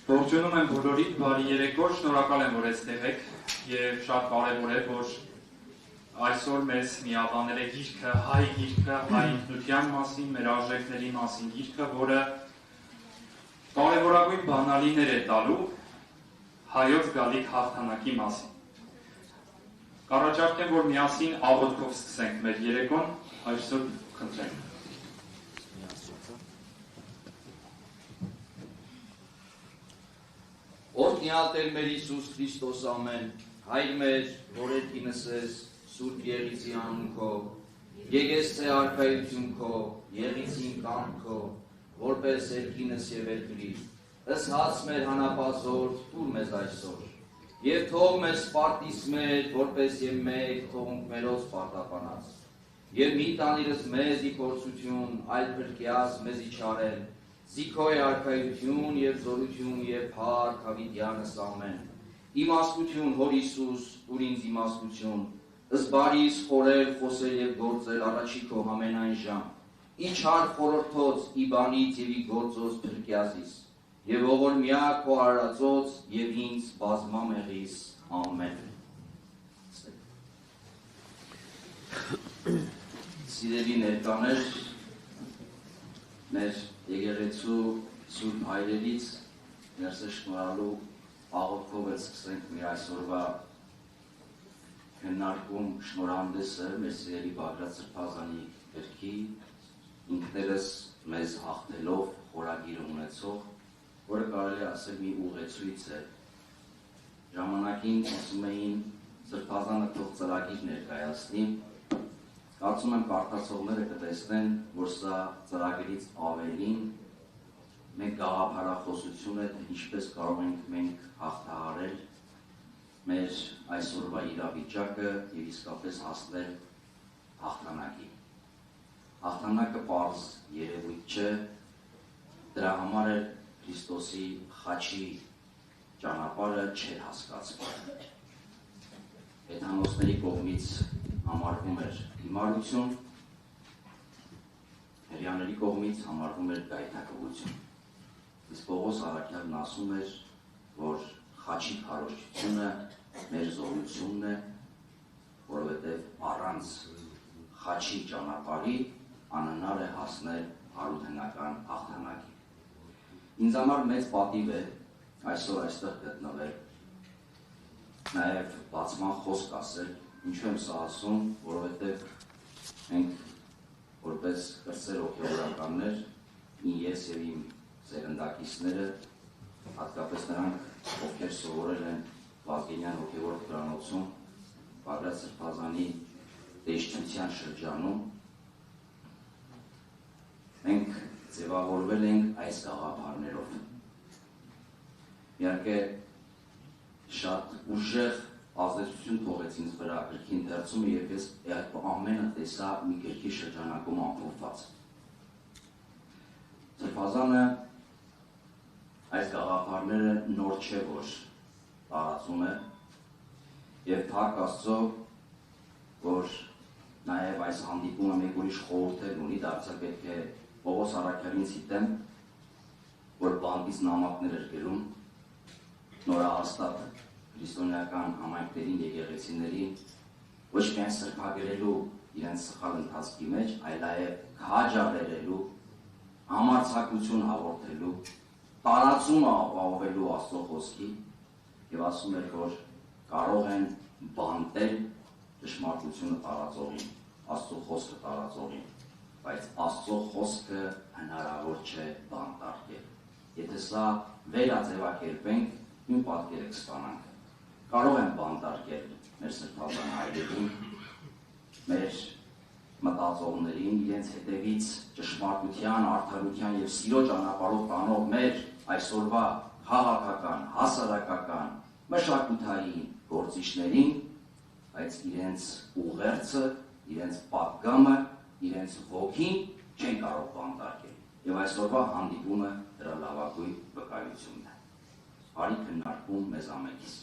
Ողջունում եմ բոլորիդ, բարի երեկո, շնորհակալ եմ, որ այստեղ եք եւ շատ կարեւոր է, որ այսօր մեզ միաբանել է գիրքը, հայ ինքնության մասին, մեր արժեքների մասին գիրքը, որը կարևորագույն բանալիներ է տալու հայոց գալիք հաղթանակի մասին։ Կառաջարկեմ, որ միասին աղոթքով սկսենք մեր երեկոն, այսօր խնդրենք։ Օրհնյալ Տեր մեր Հիսուս Քրիստոս ամեն, Հայր մեր, որ ետինս ես, Սուրբ Եղիցի անուն քո, եկես թե արքայություն քո, եղիցին կամք քո, որպես երկինս եւ երկրի, ըստ հաց մեր հանապազոր, տուր մեզ այսօր, եւ թող մեզ սպարտիս մեր, որպես եւ մեկ թողունք մերոց սպարտապանած, եւ մի տանիրս մեզ ի փորձություն, այլ փրկյաս մեզի չարել, Զիքոյ արքայություն եւ զորություն եւ փառք հավիտյանս ամեն։ Իմաստություն հոր Հիսուս, ուր ինձ իմաստություն, ըստ բարիս խորել, խոսել եւ գործել առաջի քո ամենայն ժամ։ Իչար խորհրդոց, ի բանից եւ ի գործոց փրկյազիս, եւ ողորմյա քո արարածոց եւ ինձ բազմամեղիս ամեն։ Սիրելի ներկաներ, մեր եկեղեցու սուրբ հայրերից ներսը շնորհալու աղոթքով էլ սկսենք մեր այսօրվա քննարկում շնորհանդեսը մեր սիրելի Բագրատ Սրբազանի գրքի ինքներս մեզ հաղթելով խորագիր ունեցող, որը կարելի ասել մի ուղեցույց է։ Ժամանակին ասում էին Սրբազանը թող ծրագիր ներկայացնի, կարծում եմ կարդացողները կտեսնեն, որ սա ծրագրից ավելին մենք գաղափարախոսություն է, թե ինչպես կարող ենք մենք հաղթահարել մեր այսօրվա իրավիճակը եւ իսկապես հասնել հաղթանակի։ Հաղթանակը պարզ երևույթ չէ, դրա համար էլ Քրիստոսի խաչի ճանապարհը չէր հասկացվում։ Հեթանոսների կողմից համարվում էր հիմարություն, հրեաների կողմից համարվում էր գայթակղություն։ Իսկ Պողոս առաքյալն ասում էր, որ խաչի քարոզությունը մեր զորությունն է, որովհետև առանց խաչի ճանապարհի անհնար է հասնել հարութենական հաղթանակի։ Ինձ համար մեծ պատիվ է այսօր այստեղ գտնվել, նաև բացման խոսք ասել, ինչու եմ սա ասում, որովհետև մենք որպես կրտսեր հոգևորականներ, ես եւ իմ սերնդակիցները, հատկապես նրանք, ովքեր սովորել են Վազգենյան հոգևոր դպրանոցում, Բագրատ Սրբազանի տեսչության շրջանում, մենք ձևավորվել ենք այս գաղափարներով։ Իհարկե շատ ուժեղ ազդեցություն թողեց ինձ վրա գրքի ընթերցումը եւ ես այդ ամենը տեսա մի գրքի շրջանակում ամփոփված։ Սրբազանը այս գաղափարները նոր չէ, որ տարածում է եւ թարգ Աստծո, որ նաեւ այս հանդիպումը մեկ ուրիշ խորհուրդ ունի, դարձյալ պետք է Պողոս առաքյալին ցիտեմ, որ բանտից նամակներ էր գրում նորահաստատ քրիստոնեական համայնքներին, եկեղեցիներին ոչ միայն սրբագրելու իրենց սխալ ընթացքի մեջ, այլ նաև քաջալերելու, համարձակություն հաղորդելու, տարածումը ապահովելու Աստծո խոսքի եւ ասում էր, որ կարող են բանտել ճշմարտությունը տարածողին, Աստծո խոսքը տարածողին, բայց Աստծո խոսքը հնարավոր չէ բանտարկել։ Եթե սա վերաձևակերպենք, նույն պատկերը կստանանք։ Կարող են բանտարկել մեր սրբազան հայրերին, մեր մտածողներին, իրենց հետևից ճշմարտության, արդարության եւ սիրո ճանապարհով տանող մեր այսօրվա քաղաքական, հասարակական, մշակութային գործիչներին, բայց իրենց ուղերձը, իրենց պատգամը, իրենց ոգին չեն կարող բանտարկել։ Եվ այսօրվա հանդիպումը դրա լավագույն վկայությունն է։ Բարի քննարկում մեզ ամենից։